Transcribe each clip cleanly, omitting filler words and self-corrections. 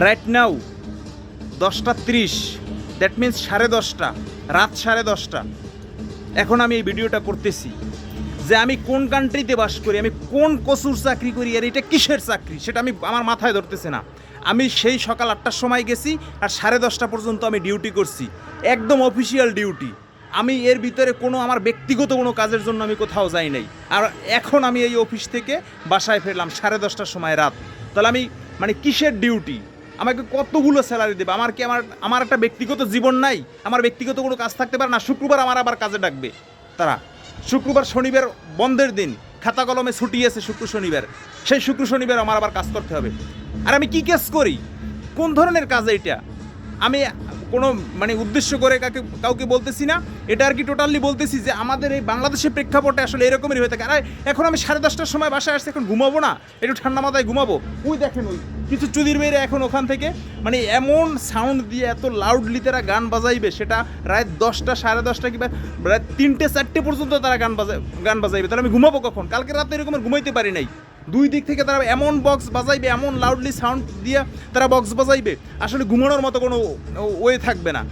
Right now 10:30, that means 10:30, রাত 10:30। এখন আমি এই ভিডিওটা করতেছি যে আমি কোন কান্ট্রিতে বাস করি, আমি কোন কসুর চাকরি করি, আর এটা কিসের চাকরি সেটা আমি আমার মাথায় ধরতেছে না। আমি সেই সকাল 8টার সময় গেছি আর 10:30 পর্যন্ত আমি ডিউটি করছি, একদম অফিসিয়াল ডিউটি। আমি এর ভিতরে কোনো আমার ব্যক্তিগত কোনো কাজের জন্য আমি কোথাও যাই নাই। আর এখন আমি এই অফিস থেকে বাসায় ফিরলাম 10:30টার সময় রাত। তাহলে আমি মানে কিসের ডিউটি? আমাকে কতগুলো স্যালারি দেবে? আমার কি আমার একটা ব্যক্তিগত জীবন নাই? আমার ব্যক্তিগত কোনো কাজ থাকতে পারে না? শুক্রবার আমার আবার কাজে ডাকবে তারা। শুক্রবার শনিবার বন্ধের দিন, খাতা কলমে ছুটি আছে শুক্র শনিবার, সেই শুক্র শনিবার আমার আবার কাজ করতে হবে। আর আমি কি কাজ করি? কোন ধরনের কাজ এটা? আমি কোনো মানে উদ্দেশ্য করে কাউকে বলতেছি না, এটা আর কি টোটালি বলতেছি যে আমাদের এই বাংলাদেশের প্রেক্ষাপটে আসলে এরকমই হয়ে থাকে। আর এখন আমি 10:30টার সময় বাসায় আসছি, এখন ঘুমাবো না? একটু ঠান্ডা মাথায় ঘুমাবো? ওই দেখেন ওই কিছু চুদির মেয়েরা এখন ওখান থেকে মানে এমন সাউন্ড দিয়ে এত লাউডলি তারা গান বাজাইবে, সেটা রাত 10টা 10:30 কিংবা রাত 3টে 4টে পর্যন্ত তারা গান বাজাইবে। তাহলে আমি ঘুমাবো কখন? কালকে রাতে এরকম ঘুমাইতে পারি নাই। দুই দিক থেকে তারা এমন বক্স বাজাইবে, এমন লাউডলি সাউন্ড দিয়ে তারা বক্স বাজাইবে, আসলে ঘুমানোর মতো কোনো ওয়ে থাকবে না।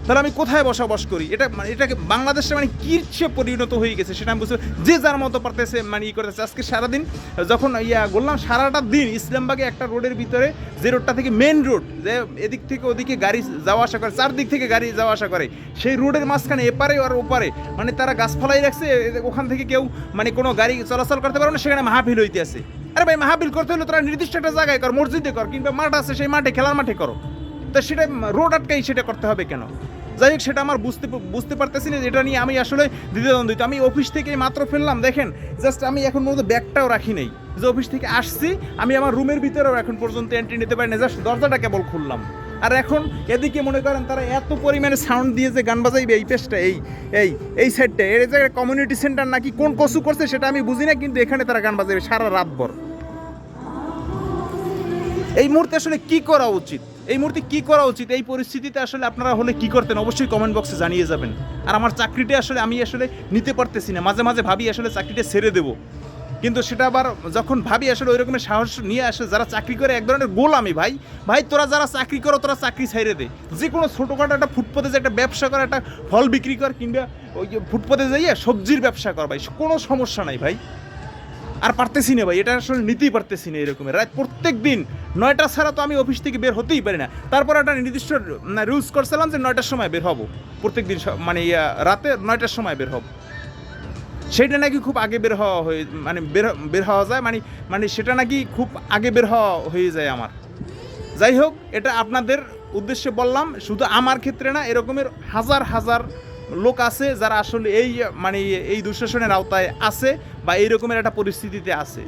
তাহলে আমি কোথায় বসবাস করি? এটাকে বাংলাদেশে মানে কিসে পরিণত হয়ে গেছে সেটা আমি বুঝতে, যে যার মতো পারতেছে মানে করতেছে। আজকে সারাদিন যখন বললাম, সারাটা দিন ইসলামবাগে একটা রোডের ভিতরে, যে রোডটা থেকে মেন রোড, যে এদিক থেকে ওদিকে গাড়ি যাওয়া আসা করে, চারদিক থেকে গাড়ি যাওয়া আসা করে, সেই রোডের মাঝখানে এপারে আর ওপারে মানে তারা গাছপালাই রাখছে, ওখান থেকে কেউ মানে কোনো গাড়ি চলাচল করতে পারবে না। সেখানে মাহফিল হইতে আছে। আরে ভাই, মাহফিল করতে হলে তোরা নির্দিষ্ট একটা জায়গায় কর, মসজিদে কর, কিংবা মাঠ আছে সেই মাঠে, খেলার মাঠে করো। তা সেটা রোড আটকাই সেটা করতে হবে কেন? যাই হোক, সেটা আমার বুঝতে পারতেছি না। এটা নিয়ে আমি আসলে দ্বিধাদ্বন্দ্বিত। আমি অফিস থেকে মাত্র ফেললাম, দেখেন জাস্ট আমি এখন পর্যন্ত ব্যাগটাও রাখি নাই। যে অফিস থেকে আসছি, আমি আমার রুমের ভিতরেও এখন পর্যন্ত এন্ট্রি নিতে পারি না, জাস্ট দরজাটা কেবল খুললাম। আর এখন এদিকে মনে করেন তারা এত পরিমাণে সাউন্ড দিয়ে যে গান বাজাইবে, এই পেজটা এই সাইডটা, এর জায়গায় কমিউনিটি সেন্টার নাকি কোন কসু করছে সেটা আমি বুঝি না, কিন্তু এখানে তারা গান বাজাইবে সারা রাতভর। এই মুহূর্তে আসলে কি করা উচিত? এই পরিস্থিতিতে আসলে আপনারা হলে কি করতেন? অবশ্যই কমেন্ট বক্সে জানিয়ে যাবেন। আর আমার চাকরিটা আসলে আমি নিতে পারতেছি না। মাঝে মাঝে ভাবি আসলে চাকরিটা ছেড়ে দেবো, কিন্তু সেটা আবার যখন ভাবি আসলে ওই রকমের সাহস নিয়ে আসে যারা চাকরি করে, এক ধরনের গোলামি। ভাই তোরা যারা চাকরি করো, তোরা চাকরি ছেড়ে দে। যে কোনো ছোটোখাটো একটা ফুটপাতে যে একটা ব্যবসা কর, একটা ফল বিক্রি কর, কিংবা ওই যে ফুটপাতে যাইয়া সবজির ব্যবসা কর ভাই, কোনো সমস্যা নাই ভাই। আর পারতেছি না ভাই, এটা আসলে নিতেই পারতেছি না। এরকমের রাত প্রত্যেক দিন 9টা ছাড়া তো আমি অফিস থেকে বের হতেই পারি না। তারপর একটা নির্দিষ্ট রুলস করছিলাম যে 9টার সময় বের হব, প্রত্যেক দিন মানে রাতে 9টার সময় বের হব। সেটা নাকি খুব আগে বের হওয়া হয়ে মানে বের হওয়া যায়, মানে সেটা নাকি খুব আগে বের হওয়া হয়ে যায় আমার। যাই হোক, এটা আপনাদের উদ্দেশ্যে বললাম, শুধু আমার ক্ষেত্রে না, এরকমের হাজার হাজার লোক আছে যারা আসলে এই দুঃশাসনের আওতায় আছে বা এই রকমের একটা পরিস্থিতিতে আছে।